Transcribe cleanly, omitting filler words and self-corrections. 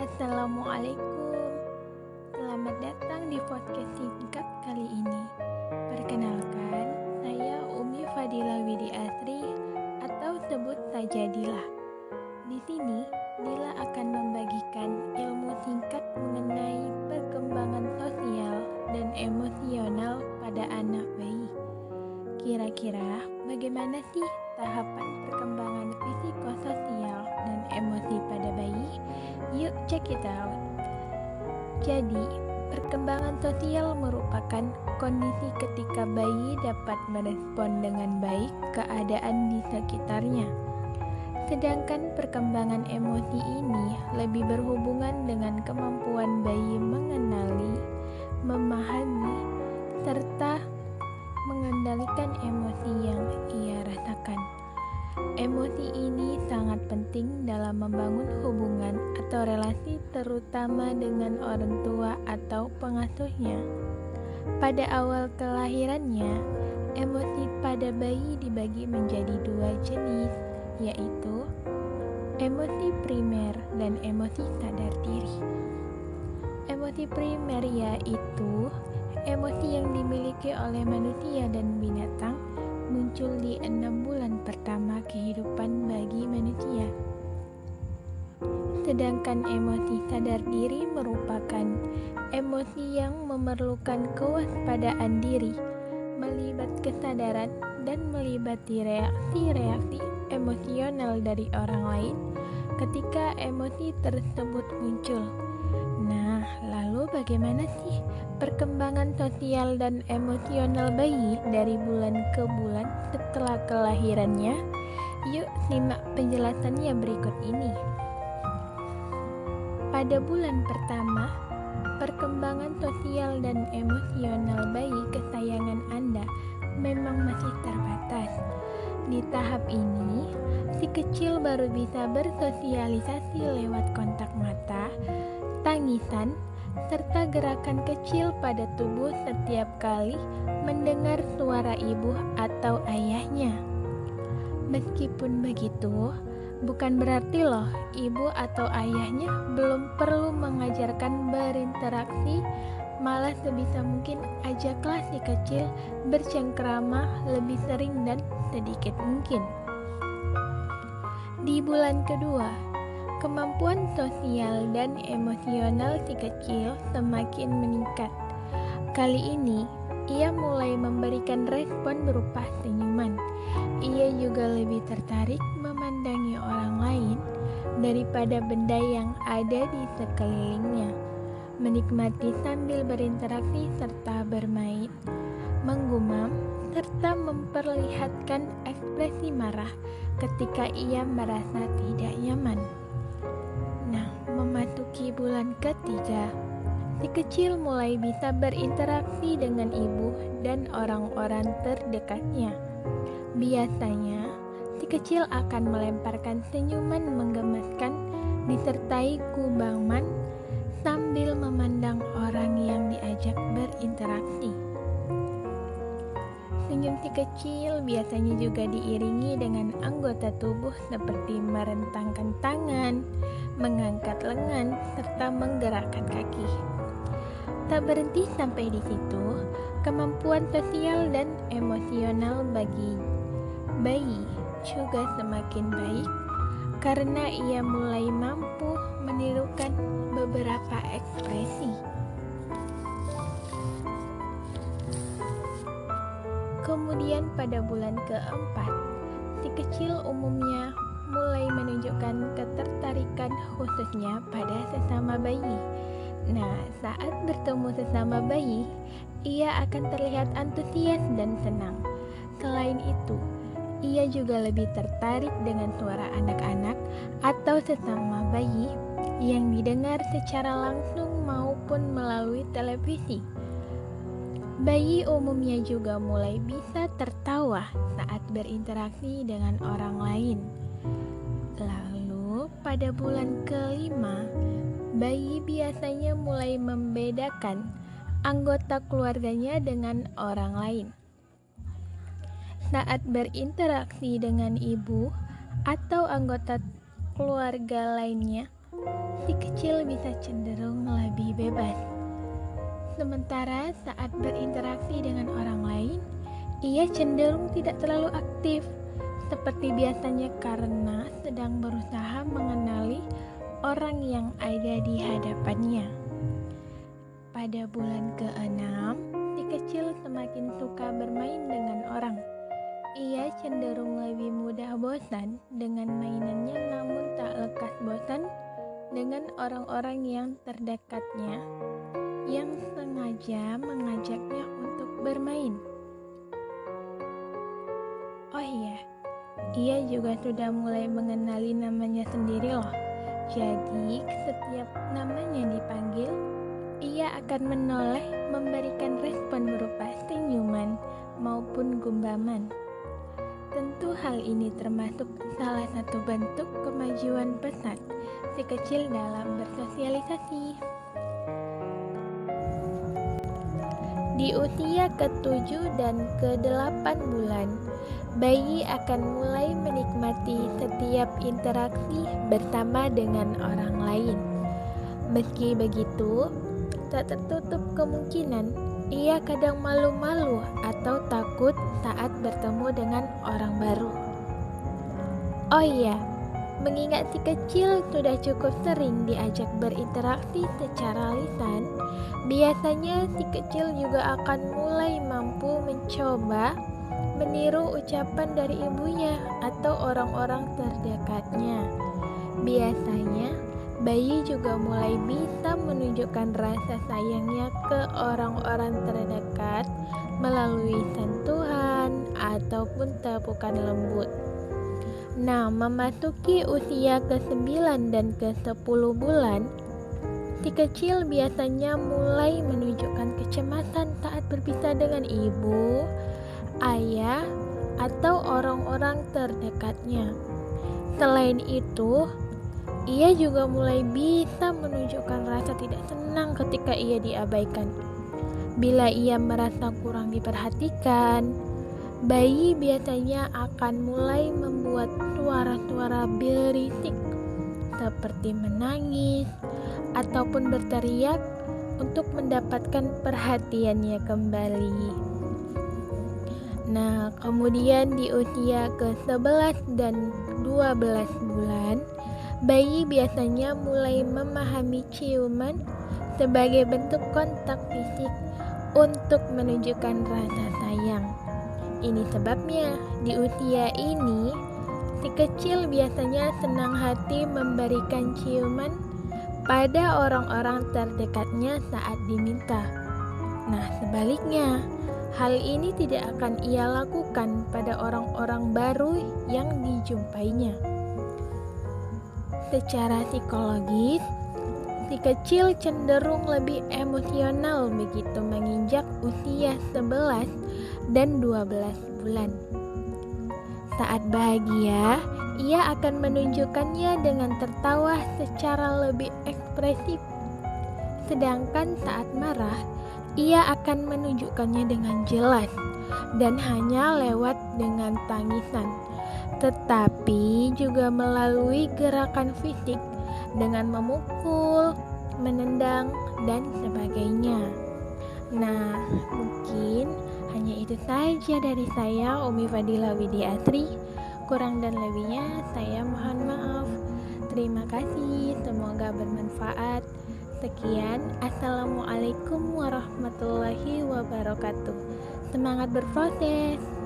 Assalamualaikum. Selamat datang di podcast singkat kali ini. Perkenalkan, saya Umi Fadila Widi Asri atau sebut saja Dila. Di sini, Dila akan membagikan ilmu singkat mengenai perkembangan sosial dan emosional pada anak bayi. Kira-kira bagaimana sih tahapan perkembangan psikososial dan emosi pada bayi? Yuk check it out. Jadi, perkembangan sosial merupakan kondisi ketika bayi dapat merespon dengan baik keadaan di sekitarnya. Sedangkan perkembangan emosi ini lebih berhubungan dengan kemampuan bayi mengenali, memahami, serta mengendalikan emosi yang ia rasakan. Emosi ini sangat penting dalam membangun hubungan atau relasi terutama dengan orang tua atau pengasuhnya. Pada awal kelahirannya, emosi pada bayi dibagi menjadi dua jenis, yaitu emosi primer dan emosi sadar diri. Emosi primer yaitu emosi yang dimiliki oleh manusia dan binatang muncul di 6 bulan pertama kehidupan bagi manusia. Sedangkan emosi sadar diri merupakan emosi yang memerlukan kewaspadaan diri, melibat kesadaran dan melibati reaksi-reaksi emosional dari orang lain ketika emosi tersebut muncul. Nah, lalu bagaimana sih perkembangan sosial dan emosional bayi dari bulan ke bulan setelah kelahirannya? Yuk simak penjelasannya berikut ini. Pada bulan pertama, perkembangan sosial dan emosional bayi kesayangan Anda memang masih terbatas. Di tahap ini, si kecil baru bisa bersosialisasi lewat kontak mata, tangisan, serta gerakan kecil pada tubuh setiap kali mendengar suara ibu atau ayahnya. Meskipun begitu, bukan berarti loh ibu atau ayahnya belum perlu mengajarkan berinteraksi, malah sebisa mungkin ajaklah si kecil bercengkrama lebih sering dan sedikit mungkin. Di bulan kedua, kemampuan sosial dan emosional si kecil semakin meningkat. Kali ini, ia mulai memberikan respon berupa senyuman. Ia juga lebih tertarik memandangi orang lain daripada benda yang ada di sekelilingnya. Menikmati sambil berinteraksi serta bermain, menggumam, serta memperlihatkan ekspresi marah ketika ia merasa tidak nyaman. Nah, memasuki bulan ketiga, si kecil mulai bisa berinteraksi dengan ibu dan orang-orang terdekatnya. Biasanya, si kecil akan melemparkan senyuman menggemaskan disertai kubangan sambil memandang orang yang diajak berinteraksi. Senyum si kecil biasanya juga diiringi dengan anggota tubuh seperti merentangkan tangan, mengangkat lengan, serta menggerakkan kaki. Tak berhenti sampai di situ, kemampuan sosial dan emosional bagi bayi juga semakin baik karena ia mulai mampu menirukan beberapa ekspresi. Kemudian pada bulan keempat, si kecil umumnya mulai menunjukkan ketertarikan khususnya pada sesama bayi. Nah, saat bertemu sesama bayi, ia akan terlihat antusias dan senang. Selain itu, ia juga lebih tertarik dengan suara anak-anak atau sesama bayi yang didengar secara langsung maupun melalui televisi. Bayi umumnya juga mulai bisa tertawa saat berinteraksi dengan orang lain. Lalu, pada bulan kelima, bayi biasanya mulai membedakan anggota keluarganya dengan orang lain. Saat berinteraksi dengan ibu atau anggota keluarga lainnya, si kecil bisa cenderung lebih bebas. Sementara saat berinteraksi dengan orang lain, ia cenderung tidak terlalu aktif seperti biasanya karena sedang berusaha mengenali orang yang ada di hadapannya. Pada bulan ke-6, si kecil semakin suka bermain dengan orang. Ia cenderung lebih mudah bosan dengan mainannya, namun tak lekas bosan dengan orang-orang yang terdekatnya yang sengaja mengajaknya untuk bermain. Oh iya, ia juga sudah mulai mengenali namanya sendiri loh. Jadi setiap namanya dipanggil, ia akan menoleh memberikan respon berupa senyuman maupun gumbaman. Tentu hal ini termasuk salah satu bentuk kemajuan pesat si kecil dalam bersosialisasi. Di usia ke-7 dan ke-8 bulan, bayi akan mulai menikmati setiap interaksi bersama dengan orang lain. Meski begitu, tak tertutup kemungkinan ia kadang malu-malu atau takut saat bertemu dengan orang baru. Oh iya, mengingat si kecil sudah cukup sering diajak berinteraksi secara lisan, biasanya si kecil juga akan mulai mampu mencoba meniru ucapan dari ibunya atau orang-orang terdekatnya. Biasanya, bayi juga mulai bisa menunjukkan rasa sayangnya ke orang-orang terdekat melalui sentuhan ataupun tepukan lembut. Nah, memasuki usia ke-9 dan ke-10 bulan, si kecil biasanya mulai menunjukkan kecemasan saat berpisah dengan ibu, ayah, atau orang-orang terdekatnya. Selain itu, ia juga mulai bisa menunjukkan rasa tidak senang ketika ia diabaikan. Bila ia merasa kurang diperhatikan, bayi biasanya akan mulai membuat suara-suara berisik seperti menangis ataupun berteriak untuk mendapatkan perhatiannya kembali. Nah, kemudian di usia ke-11 dan 12 bulan, bayi biasanya mulai memahami ciuman sebagai bentuk kontak fisik untuk menunjukkan rasa sayang. Ini sebabnya di usia ini, si kecil biasanya senang hati memberikan ciuman pada orang-orang terdekatnya saat diminta. Nah, sebaliknya, hal ini tidak akan ia lakukan pada orang-orang baru yang dijumpainya. Secara psikologis, si kecil cenderung lebih emosional begitu menginjak usia 11 dan 12 bulan. Saat bahagia, ia akan menunjukkannya dengan tertawa secara lebih ekspresif. Sedangkan saat marah, ia akan menunjukkannya dengan jelas dan hanya lewat dengan tangisan, tetapi juga melalui gerakan fisik dengan memukul, menendang, dan sebagainya. Nah, mungkin hanya itu saja dari saya, Umi Fadila Widiasri. Kurang dan lebihnya saya mohon maaf. Terima kasih, semoga bermanfaat. Sekian, Assalamualaikum warahmatullahi wabarakatuh. Semangat berproses.